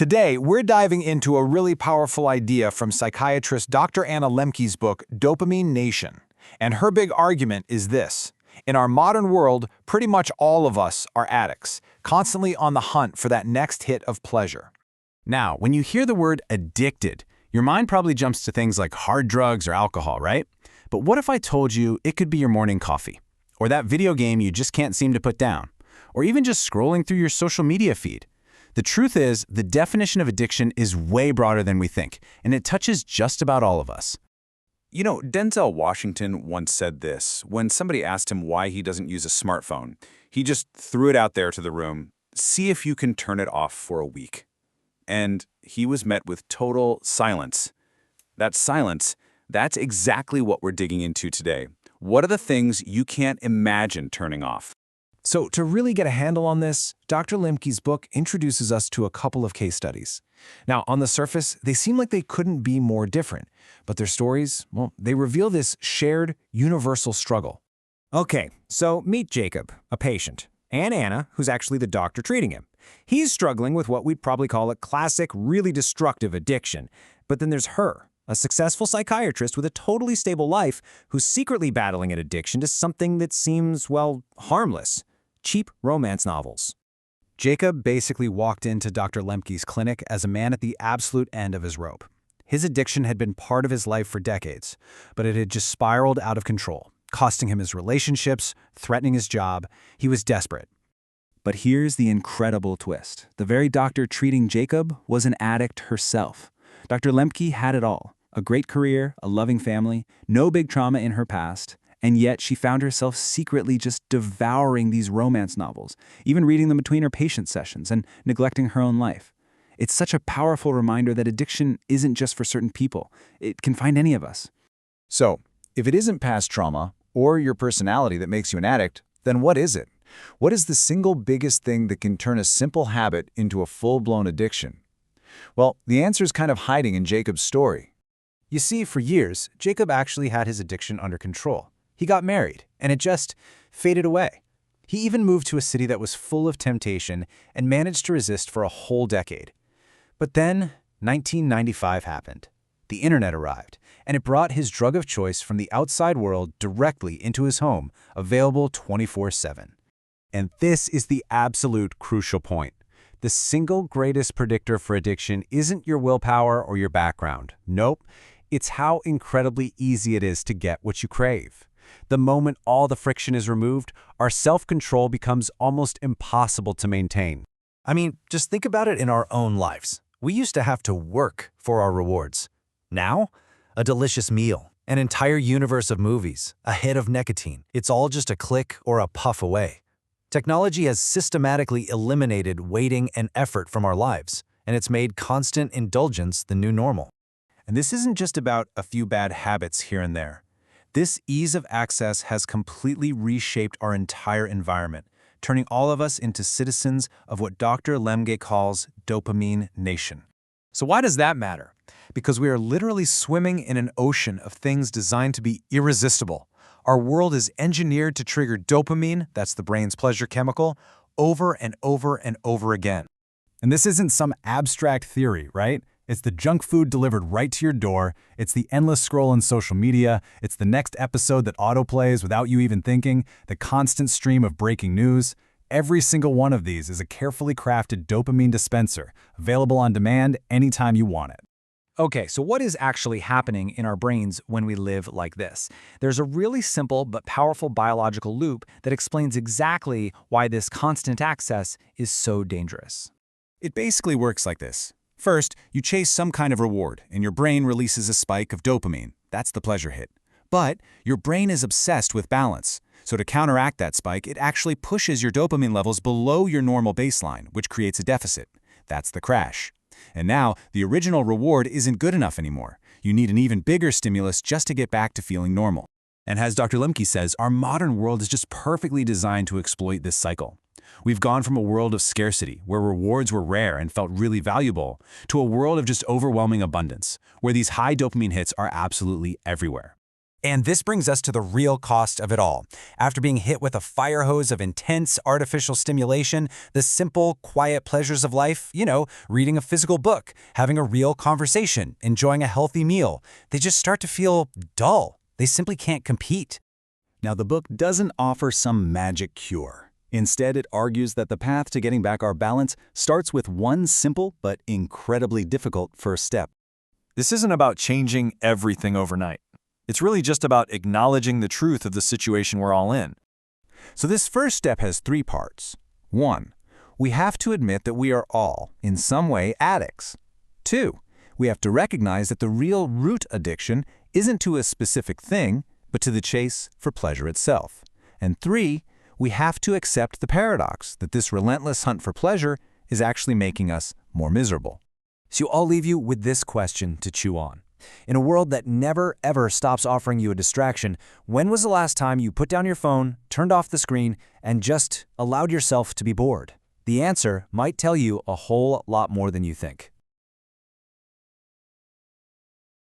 Today, we're diving into a really powerful idea from psychiatrist Dr. Anna Lemke's book, Dopamine Nation. And her big argument is this. In our modern world, pretty much all of us are addicts, constantly on the hunt for that next hit of pleasure. Now, when you hear the word addicted, your mind probably jumps to things like hard drugs or alcohol, right? But what if I told you it could be your morning coffee, or that video game you just can't seem to put down, or even just scrolling through your social media feed? The truth is, the definition of addiction is way broader than we think, and it touches just about all of us. You know, Denzel Washington once said this when somebody asked him why he doesn't use a smartphone. He just threw it out there to the room, see if you can turn it off for a week. And he was met with total silence. That silence, that's exactly what we're digging into today. What are the things you can't imagine turning off? So to really get a handle on this, Dr. Lemke's book introduces us to a couple of case studies. Now, on the surface, they seem like they couldn't be more different, but their stories, well, they reveal this shared, universal struggle. Okay, so meet Jacob, a patient, and Anna, who's actually the doctor treating him. He's struggling with what we'd probably call a classic, really destructive addiction. But then there's her, a successful psychiatrist with a totally stable life who's secretly battling an addiction to something that seems, well, harmless. Cheap romance novels. Jacob basically walked into Dr. Lemke's clinic as a man at the absolute end of his rope. His addiction had been part of his life for decades, but it had just spiraled out of control, costing him his relationships, threatening his job. He was desperate. But here's the incredible twist. The very doctor treating Jacob was an addict herself. Dr. Lemke had it all. A great career, a loving family, no big trauma in her past, and yet she found herself secretly just devouring these romance novels, even reading them between her patient sessions and neglecting her own life. It's such a powerful reminder that addiction isn't just for certain people. It can find any of us. So, if it isn't past trauma or your personality that makes you an addict, then what is it? What is the single biggest thing that can turn a simple habit into a full-blown addiction? Well, the answer is kind of hiding in Jacob's story. You see, for years, Jacob actually had his addiction under control. He got married, and it just faded away. He even moved to a city that was full of temptation and managed to resist for a whole decade. But then, 1995 happened. The internet arrived, and it brought his drug of choice from the outside world directly into his home, available 24/7. And this is the absolute crucial point. The single greatest predictor for addiction isn't your willpower or your background. Nope, it's how incredibly easy it is to get what you crave. The moment all the friction is removed, our self-control becomes almost impossible to maintain. I mean, just think about it in our own lives. We used to have to work for our rewards. Now, a delicious meal, an entire universe of movies, a hit of nicotine. It's all just a click or a puff away. Technology has systematically eliminated waiting and effort from our lives, and it's made constant indulgence the new normal. And this isn't just about a few bad habits here and there. This ease of access has completely reshaped our entire environment, turning all of us into citizens of what Dr. Lemke calls Dopamine Nation. So why does that matter? Because we are literally swimming in an ocean of things designed to be irresistible. Our world is engineered to trigger dopamine, that's the brain's pleasure chemical, over and over and over again. And this isn't some abstract theory, right? It's the junk food delivered right to your door. It's the endless scroll on social media. It's the next episode that autoplays without you even thinking. The constant stream of breaking news. Every single one of these is a carefully crafted dopamine dispenser, available on demand anytime you want it. Okay, so what is actually happening in our brains when we live like this? There's a really simple but powerful biological loop that explains exactly why this constant access is so dangerous. It basically works like this. First, you chase some kind of reward, and your brain releases a spike of dopamine. That's the pleasure hit. But your brain is obsessed with balance. So to counteract that spike, it actually pushes your dopamine levels below your normal baseline, which creates a deficit. That's the crash. And now, the original reward isn't good enough anymore. You need an even bigger stimulus just to get back to feeling normal. And as Dr. Lemke says, our modern world is just perfectly designed to exploit this cycle. We've gone from a world of scarcity, where rewards were rare and felt really valuable, to a world of just overwhelming abundance, where these high dopamine hits are absolutely everywhere. And this brings us to the real cost of it all. After being hit with a fire hose of intense artificial stimulation, the simple, quiet pleasures of life, reading a physical book, having a real conversation, enjoying a healthy meal, they just start to feel dull. They simply can't compete. Now, the book doesn't offer some magic cure. Instead, it argues that the path to getting back our balance starts with one simple but incredibly difficult first step. This isn't about changing everything overnight. It's really just about acknowledging the truth of the situation we're all in. So this first step has three parts. 1. We have to admit that we are all, in some way, addicts. 2. We have to recognize that the real root addiction isn't to a specific thing, but to the chase for pleasure itself. And 3. We have to accept the paradox that this relentless hunt for pleasure is actually making us more miserable. So I'll leave you with this question to chew on. In a world that never, ever stops offering you a distraction, when was the last time you put down your phone, turned off the screen, and just allowed yourself to be bored? The answer might tell you a whole lot more than you think.